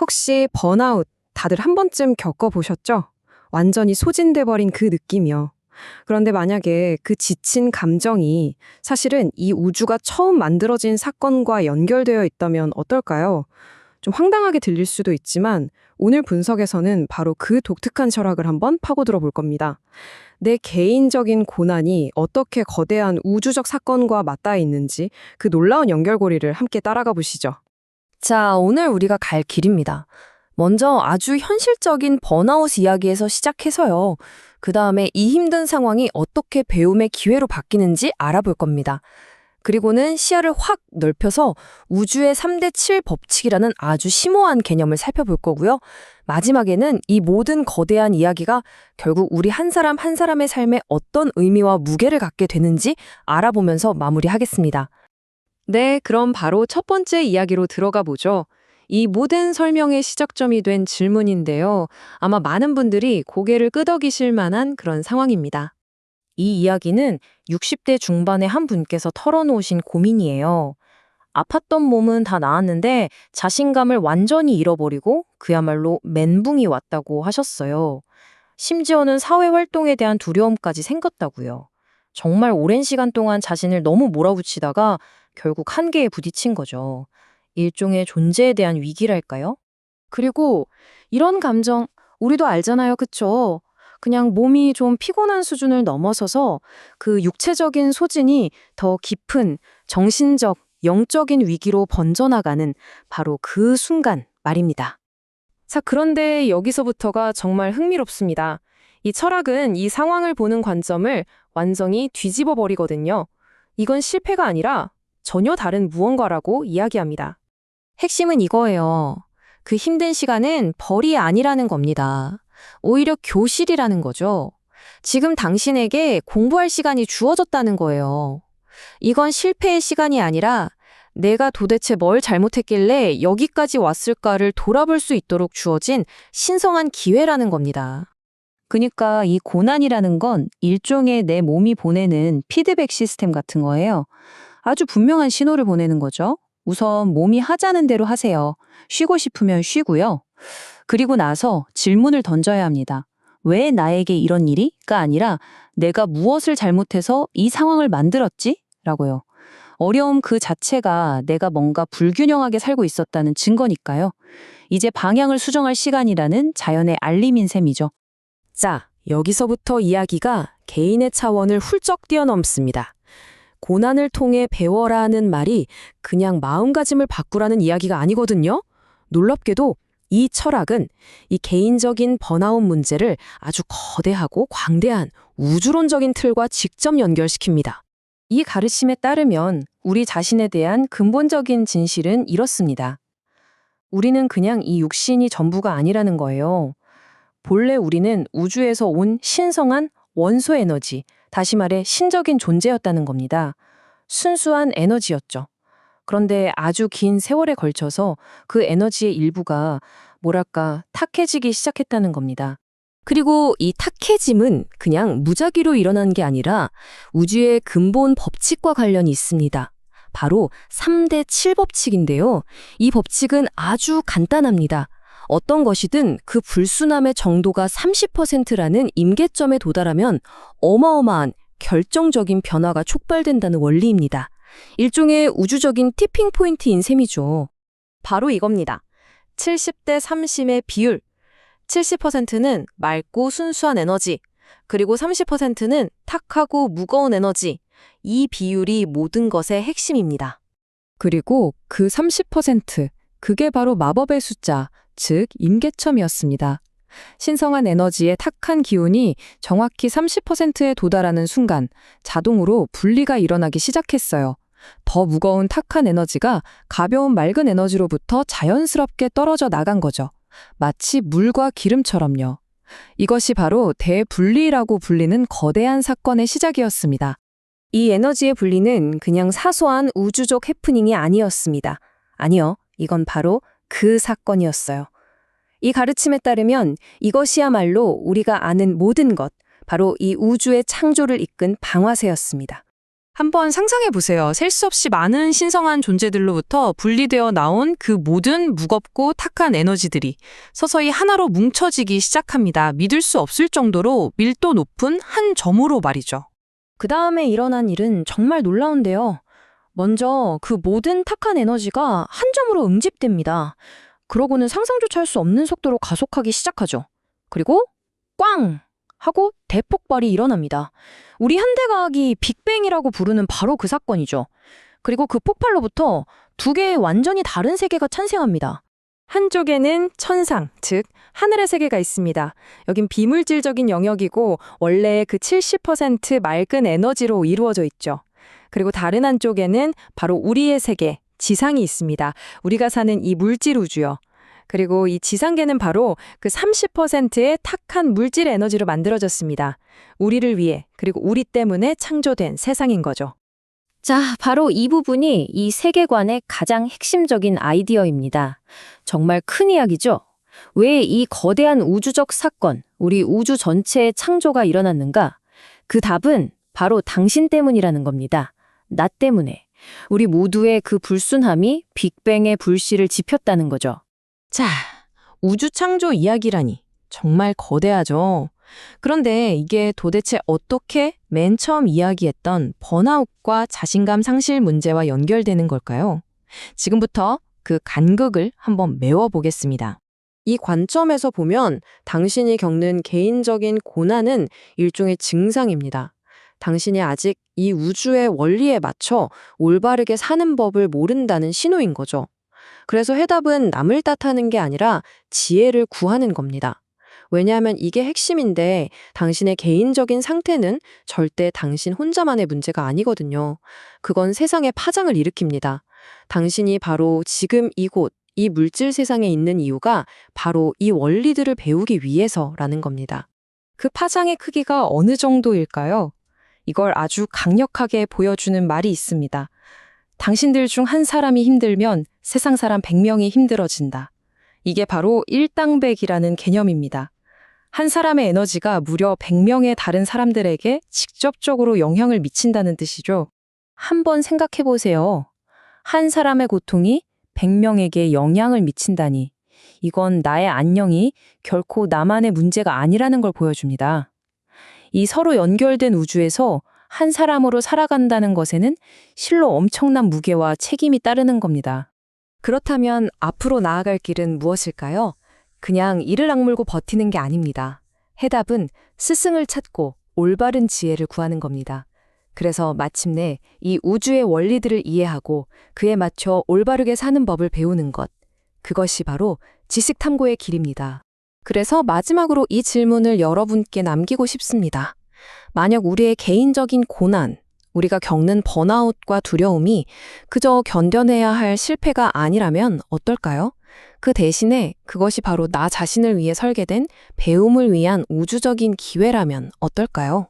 혹시 번아웃 다들 한 번쯤 겪어보셨죠? 완전히 소진돼 버린 그 느낌이요. 그런데 만약에 그 지친 감정이 사실은 이 우주가 처음 만들어진 사건과 연결되어 있다면 어떨까요? 좀 황당하게 들릴 수도 있지만 오늘 분석에서는 바로 그 독특한 철학을 한번 파고들어 볼 겁니다. 내 개인적인 고난이 어떻게 거대한 우주적 사건과 맞닿아 있는지 그 놀라운 연결고리를 함께 따라가 보시죠. 자, 오늘 우리가 갈 길입니다. 먼저 아주 현실적인 번아웃 이야기에서 시작해서요. 그 다음에 이 힘든 상황이 어떻게 배움의 기회로 바뀌는지 알아볼 겁니다. 그리고는 시야를 확 넓혀서 우주의 3대 7 법칙이라는 아주 심오한 개념을 살펴볼 거고요. 마지막에는 이 모든 거대한 이야기가 결국 우리 한 사람 한 사람의 삶에 어떤 의미와 무게를 갖게 되는지 알아보면서 마무리하겠습니다. 네, 그럼 바로 첫 번째 이야기로 들어가 보죠. 이 모든 설명의 시작점이 된 질문인데요. 아마 많은 분들이 고개를 끄덕이실 만한 그런 상황입니다. 이 이야기는 60대 중반의 한 분께서 털어놓으신 고민이에요. 아팠던 몸은 다 나았는데 자신감을 완전히 잃어버리고 그야말로 멘붕이 왔다고 하셨어요. 심지어는 사회 활동에 대한 두려움까지 생겼다고요. 정말 오랜 시간 동안 자신을 너무 몰아붙이다가 결국 한계에 부딪힌 거죠. 일종의 존재에 대한 위기랄까요? 그리고 이런 감정 우리도 알잖아요. 그쵸? 그냥 몸이 좀 피곤한 수준을 넘어서서 그 육체적인 소진이 더 깊은 정신적, 영적인 위기로 번져나가는 바로 그 순간 말입니다. 자, 그런데 여기서부터가 정말 흥미롭습니다. 이 철학은 이 상황을 보는 관점을 완전히 뒤집어 버리거든요. 이건 실패가 아니라 전혀 다른 무언가라고 이야기합니다. 핵심은 이거예요. 그 힘든 시간은 벌이 아니라는 겁니다. 오히려 교실이라는 거죠. 지금 당신에게 공부할 시간이 주어졌다는 거예요. 이건 실패의 시간이 아니라 내가 도대체 뭘 잘못했길래 여기까지 왔을까를 돌아볼 수 있도록 주어진 신성한 기회라는 겁니다. 그러니까 이 고난이라는 건 일종의 내 몸이 보내는 피드백 시스템 같은 거예요. 아주 분명한 신호를 보내는 거죠. 우선 몸이 하자는 대로 하세요. 쉬고 싶으면 쉬고요. 그리고 나서 질문을 던져야 합니다. 왜 나에게 이런 일이?가 아니라 내가 무엇을 잘못해서 이 상황을 만들었지? 라고요. 어려움 그 자체가 내가 뭔가 불균형하게 살고 있었다는 증거니까요. 이제 방향을 수정할 시간이라는 자연의 알림인 셈이죠. 자, 여기서부터 이야기가 개인의 차원을 훌쩍 뛰어넘습니다. 고난을 통해 배워라는 말이 그냥 마음가짐을 바꾸라는 이야기가 아니거든요. 놀랍게도 이 철학은 이 개인적인 번아웃 문제를 아주 거대하고 광대한 우주론적인 틀과 직접 연결시킵니다. 이 가르침에 따르면 우리 자신에 대한 근본적인 진실은 이렇습니다. 우리는 그냥 이 육신이 전부가 아니라는 거예요. 본래 우리는 우주에서 온 신성한 원소 에너지, 다시 말해 신적인 존재였다는 겁니다. 순수한 에너지였죠. 그런데 아주 긴 세월에 걸쳐서 그 에너지의 일부가 뭐랄까 탁해지기 시작했다는 겁니다. 그리고 이 탁해짐은 그냥 무작위로 일어난 게 아니라 우주의 근본 법칙과 관련이 있습니다. 바로 3대 7법칙인데요. 이 법칙은 아주 간단합니다. 어떤 것이든 그 불순함의 정도가 30%라는 임계점에 도달하면 어마어마한 결정적인 변화가 촉발된다는 원리입니다. 일종의 우주적인 티핑 포인트인 셈이죠. 바로 이겁니다. 70대 30의 비율. 70%는 맑고 순수한 에너지, 그리고 30%는 탁하고 무거운 에너지. 이 비율이 모든 것의 핵심입니다. 그리고 그 30%, 그게 바로 마법의 숫자, 즉 임계점이었습니다. 신성한 에너지의 탁한 기운이 정확히 30%에 도달하는 순간 자동으로 분리가 일어나기 시작했어요. 더 무거운 탁한 에너지가 가벼운 맑은 에너지로부터 자연스럽게 떨어져 나간 거죠. 마치 물과 기름처럼요. 이것이 바로 대분리라고 불리는 거대한 사건의 시작이었습니다. 이 에너지의 분리는 그냥 사소한 우주적 해프닝이 아니었습니다. 아니요, 이건 바로 그 사건이었어요. 이 가르침에 따르면 이것이야말로 우리가 아는 모든 것, 바로 이 우주의 창조를 이끈 방아쇠였습니다. 한번 상상해 보세요. 셀 수 없이 많은 신성한 존재들로부터 분리되어 나온 그 모든 무겁고 탁한 에너지들이 서서히 하나로 뭉쳐지기 시작합니다. 믿을 수 없을 정도로 밀도 높은 한 점으로 말이죠. 그 다음에 일어난 일은 정말 놀라운데요. 먼저 그 모든 탁한 에너지가 한 점으로 응집됩니다. 그러고는 상상조차 할 수 없는 속도로 가속하기 시작하죠. 그리고 꽝! 하고 대폭발이 일어납니다. 우리 현대과학이 빅뱅이라고 부르는 바로 그 사건이죠. 그리고 그 폭발로부터 두 개의 완전히 다른 세계가 탄생합니다. 한쪽에는 천상, 즉 하늘의 세계가 있습니다. 여긴 비물질적인 영역이고 원래 그 70% 맑은 에너지로 이루어져 있죠. 그리고 다른 한쪽에는 바로 우리의 세계, 지상이 있습니다. 우리가 사는 이 물질 우주요. 그리고 이 지상계는 바로 그 30%의 탁한 물질 에너지로 만들어졌습니다. 우리를 위해, 그리고 우리 때문에 창조된 세상인 거죠. 자, 바로 이 부분이 이 세계관의 가장 핵심적인 아이디어입니다. 정말 큰 이야기죠? 왜 이 거대한 우주적 사건, 우리 우주 전체의 창조가 일어났는가? 그 답은 바로 당신 때문이라는 겁니다. 나 때문에. 우리 모두의 그 불순함이 빅뱅의 불씨를 지폈다는 거죠. 자, 우주 창조 이야기라니 정말 거대하죠. 그런데 이게 도대체 어떻게 맨 처음 이야기했던 번아웃과 자신감 상실 문제와 연결되는 걸까요? 지금부터 그 간극을 한번 메워보겠습니다. 이 관점에서 보면 당신이 겪는 개인적인 고난은 일종의 증상입니다. 당신이 아직 이 우주의 원리에 맞춰 올바르게 사는 법을 모른다는 신호인 거죠. 그래서 해답은 남을 탓하는 게 아니라 지혜를 구하는 겁니다. 왜냐하면 이게 핵심인데 당신의 개인적인 상태는 절대 당신 혼자만의 문제가 아니거든요. 그건 세상의 파장을 일으킵니다. 당신이 바로 지금 이곳, 이 물질 세상에 있는 이유가 바로 이 원리들을 배우기 위해서라는 겁니다. 그 파장의 크기가 어느 정도일까요? 이걸 아주 강력하게 보여주는 말이 있습니다. 당신들 중 한 사람이 힘들면 세상 사람 100명이 힘들어진다. 이게 바로 일당백이라는 개념입니다. 한 사람의 에너지가 무려 100명의 다른 사람들에게 직접적으로 영향을 미친다는 뜻이죠. 한번 생각해 보세요. 한 사람의 고통이 100명에게 영향을 미친다니. 이건 나의 안녕이 결코 나만의 문제가 아니라는 걸 보여줍니다. 이 서로 연결된 우주에서 한 사람으로 살아간다는 것에는 실로 엄청난 무게와 책임이 따르는 겁니다. 그렇다면 앞으로 나아갈 길은 무엇일까요? 그냥 이를 악물고 버티는 게 아닙니다. 해답은 스승을 찾고 올바른 지혜를 구하는 겁니다. 그래서 마침내 이 우주의 원리들을 이해하고 그에 맞춰 올바르게 사는 법을 배우는 것. 그것이 바로 지식 탐구의 길입니다. 그래서 마지막으로 이 질문을 여러분께 남기고 싶습니다. 만약 우리의 개인적인 고난, 우리가 겪는 번아웃과 두려움이 그저 견뎌내야 할 실패가 아니라면 어떨까요? 그 대신에 그것이 바로 나 자신을 위해 설계된 배움을 위한 우주적인 기회라면 어떨까요?